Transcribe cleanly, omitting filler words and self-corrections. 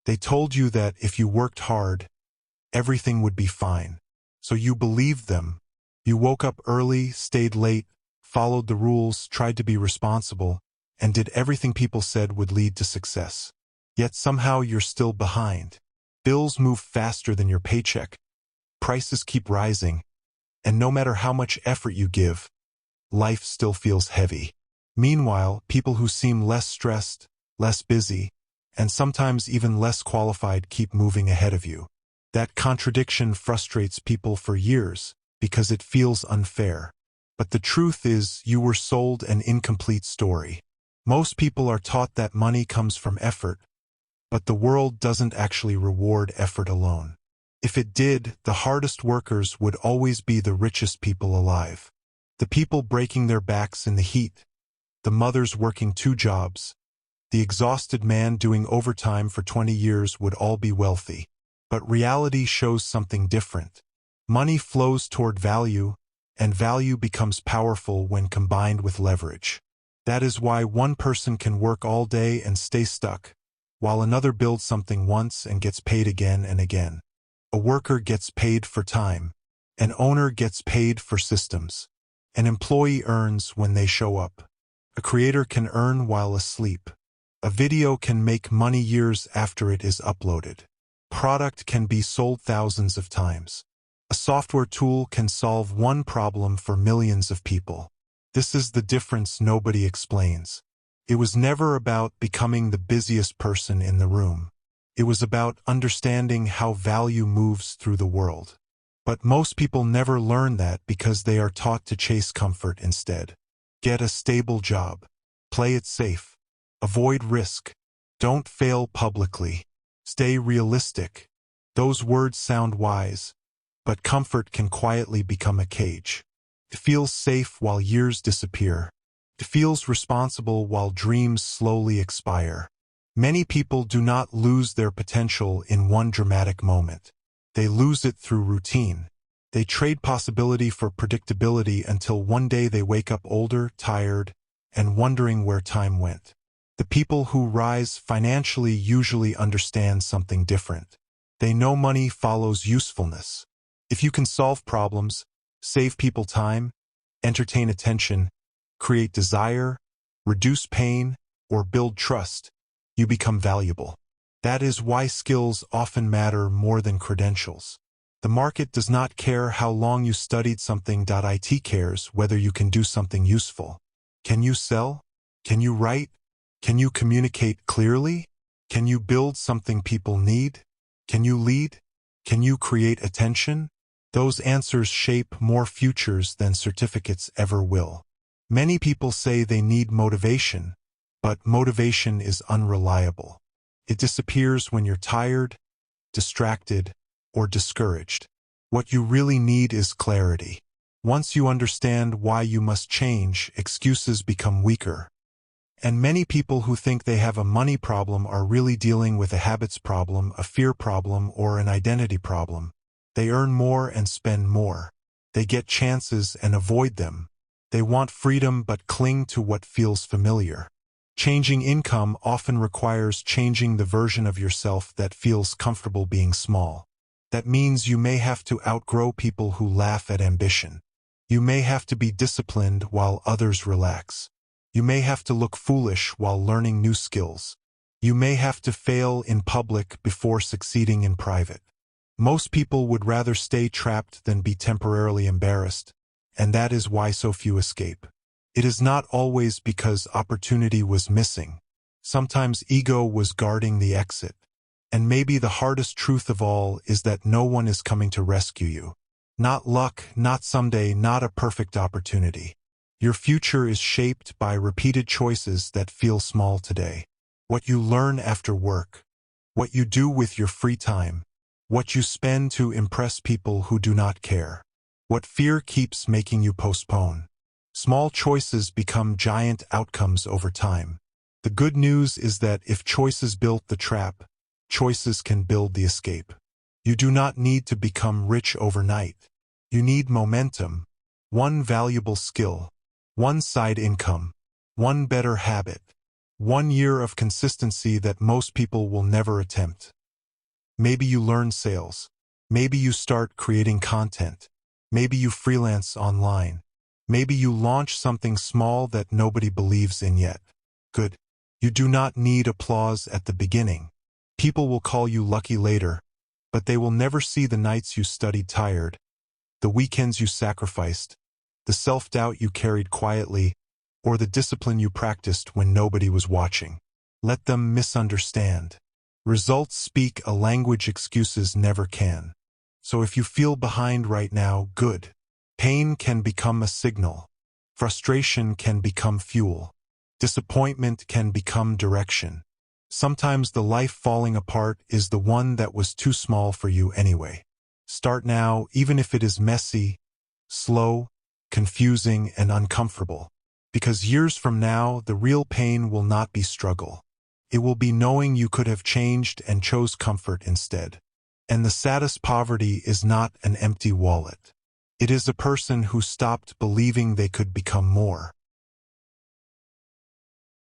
They told you that if you worked hard, everything would be fine. So you believed them. You woke up early, stayed late, followed the rules, tried to be responsible, and did everything people said would lead to success. Yet somehow you're still behind. Bills move faster than your paycheck. Prices keep rising. And no matter how much effort you give, life still feels heavy. Meanwhile, people who seem less stressed, less busy, and sometimes even less qualified keep moving ahead of you. That contradiction frustrates people for years because it feels unfair. But the truth is, you were sold an incomplete story. Most people are taught that money comes from effort, but the world doesn't actually reward effort alone. If it did, the hardest workers would always be the richest people alive. The people breaking their backs in the heat, the mothers working 2 jobs, the exhausted man doing overtime for 20 years would all be wealthy. But reality shows something different. Money flows toward value, and value becomes powerful when combined with leverage. That is why one person can work all day and stay stuck, while another builds something once and gets paid again and again. A worker gets paid for time. An owner gets paid for systems. An employee earns when they show up. A creator can earn while asleep. A video can make money years after it is uploaded. Product can be sold thousands of times. A software tool can solve one problem for millions of people. This is the difference nobody explains. It was never about becoming the busiest person in the room. It was about understanding how value moves through the world. But most people never learn that because they are taught to chase comfort instead. Get a stable job. Play it safe. Avoid risk. Don't fail publicly. Stay realistic. Those words sound wise, but comfort can quietly become a cage. It feels safe while years disappear. It feels responsible while dreams slowly expire. Many people do not lose their potential in one dramatic moment. They lose it through routine. They trade possibility for predictability until one day they wake up older, tired, and wondering where time went. The people who rise financially usually understand something different. They know money follows usefulness. If you can solve problems, save people time, entertain attention, create desire, reduce pain, or build trust, you become valuable. That is why skills often matter more than credentials. The market does not care how long you studied something. It cares whether you can do something useful. Can you sell? Can you write? Can you communicate clearly? Can you build something people need? Can you lead? Can you create attention? Those answers shape more futures than certificates ever will. Many people say they need motivation, but motivation is unreliable. It disappears when you're tired, distracted, or discouraged. What you really need is clarity. Once you understand why you must change, excuses become weaker. And many people who think they have a money problem are really dealing with a habits problem, a fear problem, or an identity problem. They earn more and spend more. They get chances and avoid them. They want freedom but cling to what feels familiar. Changing income often requires changing the version of yourself that feels comfortable being small. That means you may have to outgrow people who laugh at ambition. You may have to be disciplined while others relax. You may have to look foolish while learning new skills. You may have to fail in public before succeeding in private. Most people would rather stay trapped than be temporarily embarrassed, and that is why so few escape. It is not always because opportunity was missing. Sometimes ego was guarding the exit. And maybe the hardest truth of all is that no one is coming to rescue you. Not luck, not someday, not a perfect opportunity. Your future is shaped by repeated choices that feel small today. What you learn after work. What you do with your free time. What you spend to impress people who do not care. What fear keeps making you postpone. Small choices become giant outcomes over time. The good news is that if choices built the trap, choices can build the escape. You do not need to become rich overnight. You need momentum, one valuable skill, one side income, one better habit, 1 year of consistency that most people will never attempt. Maybe you learn sales. Maybe you start creating content. Maybe you freelance online. Maybe you launch something small that nobody believes in yet. Good. You do not need applause at the beginning. People will call you lucky later, but they will never see the nights you studied tired, the weekends you sacrificed, the self-doubt you carried quietly, or the discipline you practiced when nobody was watching. Let them misunderstand. Results speak a language excuses never can. So if you feel behind right now, good. Pain can become a signal. Frustration can become fuel. Disappointment can become direction. Sometimes the life falling apart is the one that was too small for you anyway. Start now, even if it is messy, slow, confusing, and uncomfortable. Because years from now, the real pain will not be struggle. It will be knowing you could have changed and chose comfort instead. And the saddest poverty is not an empty wallet. It is a person who stopped believing they could become more.